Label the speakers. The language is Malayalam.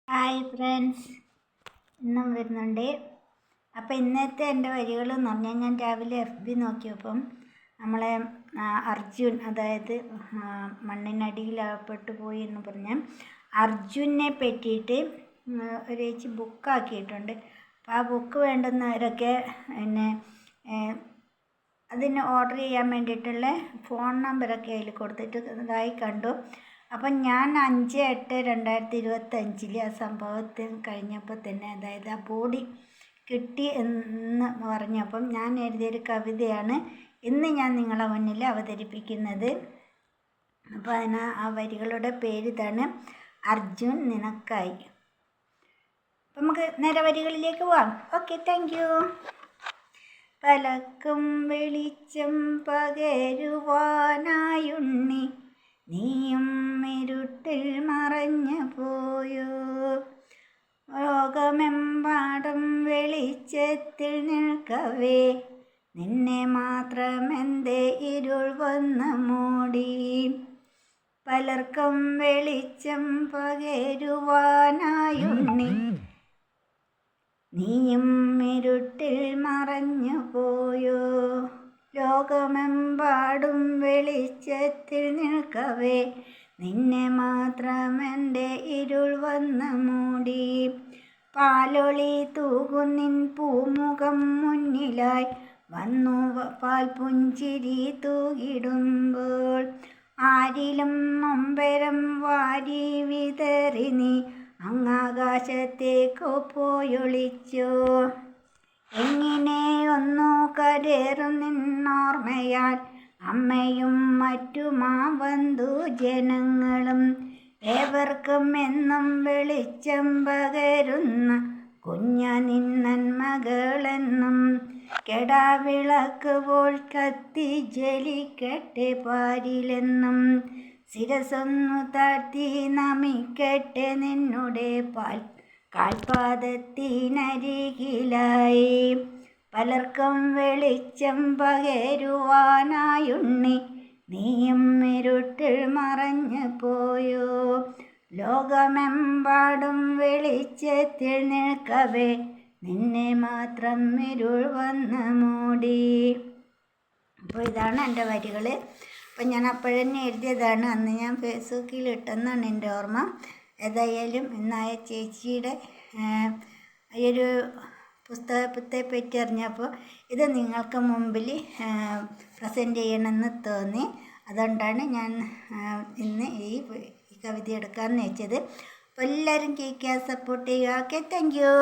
Speaker 1: ഹായ് ഫ്രണ്ട്സ്, ഇന്നും വരുന്നുണ്ട്. അപ്പോൾ ഇന്നത്തെ എൻ്റെ വരികൾ എന്ന് പറഞ്ഞാൽ ഞാൻ രാവിലെ FB നോക്കിയപ്പം നമ്മളെ അർജുൻ, അതായത് മണ്ണിനടിയിലകപ്പെട്ടു പോയി എന്ന് പറഞ്ഞാൽ അർജുനെ പറ്റിയിട്ട് ഒരു ചേച്ചി ബുക്കാക്കിയിട്ടുണ്ട്. അപ്പോൾ ആ ബുക്ക് വേണ്ടുന്നവരൊക്കെ പിന്നെ അതിന് ഓർഡർ ചെയ്യാൻ വേണ്ടിയിട്ടുള്ള ഫോൺ നമ്പറൊക്കെ അതിൽ കൊടുത്തിട്ട് ഇതായി കണ്ടു. അപ്പം ഞാൻ 5/8/2025 ആ സംഭവത്തിൽ കഴിഞ്ഞപ്പോൾ തന്നെ, അതായത് ആ ബോഡി കിട്ടി എന്ന് പറഞ്ഞപ്പം ഞാൻ എഴുതിയൊരു കവിതയാണ് ഇന്ന് ഞാൻ നിങ്ങളെ മുന്നിൽ അവതരിപ്പിക്കുന്നത്. അപ്പോൾ ആ വരികളുടെ പേര് ഇതാണ്: അർജുൻ നിനക്കായി. അപ്പം നമുക്ക് നേരെ വരികളിലേക്ക് പോവാം. Okay, thank you. പലക്കും വെളിച്ചം പകരുവാനായുണ്ണി, നീയും ഇരുട്ടിൽ മറഞ്ഞു പോയോ. ലോകമെമ്പാടും വെളിച്ചത്തിൽ നിൽക്കവേ, നിന്നെ മാത്രമെന്തേ ഇരുൾ വന്ന് മൂടി. പലർക്കും വെളിച്ചം പകരുവാനായുണ്ണി, നീയും ഇരുട്ടിൽ മറഞ്ഞു പോയോ. ലോകമെമ്പാടും വെളിച്ചത്തിൽ നിൽക്കവേ, നിന്നെ മാത്രമെൻ്റെ ഇരുൾ വന്ന് മൂടി. പാലൊളി തൂകുന്നിൻ പൂമുഖം മുന്നിലായി വന്നു പാൽപുഞ്ചിരി തൂകിടുമ്പോൾ, ആരിലും നൊമ്പരം വാരി വിതറി നീ അങ്ങാകാശത്തേക്കോ പോയൊളിച്ചോ. എങ്ങനെ ഒന്നു കരേറും നിന്നോർമ്മയാൽ അമ്മയും മറ്റുമാ ബന്ധുജനങ്ങളും, ഏവർക്കും എന്നും വെളിച്ചം പകരുന്ന കുഞ്ഞ നിന്നന്മകളെന്നും. കെടാവിളക്ക് പോൽ കത്തി ജ്വലിക്കട്ടെ പാരിലെന്നും, ശിരസൊന്നു താഴ്ത്തി നമിക്കട്ടെ നിന്നുടെ കാൽപാദത്തിനരികിലായി. പലർക്കും വെളിച്ചം പകരുവാനായുണ്ണി, നീയും ഇരുട്ടിൽ മറഞ്ഞു പോയോ. ലോകമെമ്പാടും വെളിച്ചത്തിൽ നിൽക്കവേ, നിന്നെ മാത്രം ഇരുൾ വന്ന് മൂടി. അപ്പോൾ ഇതാണ് എൻ്റെ വരികൾ. അപ്പം ഞാൻ അപ്പോഴന്നെ എഴുതിയതാണ്, അന്ന് ഞാൻ ഫേസ്ബുക്കിൽ ഇട്ടെന്നാണ് എൻ്റെ ഓർമ്മ. ഏതായാലും ഇന്നായ ചേച്ചിയുടെ ഈ ഒരു പുസ്തകത്തെ പറ്റി അറിഞ്ഞപ്പോൾ ഇത് നിങ്ങൾക്ക് മുമ്പിൽ പ്രസൻറ്റ് ചെയ്യണമെന്ന് തോന്നി. അതുകൊണ്ടാണ് ഞാൻ ഇന്ന് ഈ കവിത എടുക്കാമെന്ന് വെച്ചത്. അപ്പോൾ എല്ലാവരും കേൾക്കുക, സപ്പോർട്ട് ചെയ്യുക. Okay, thank you.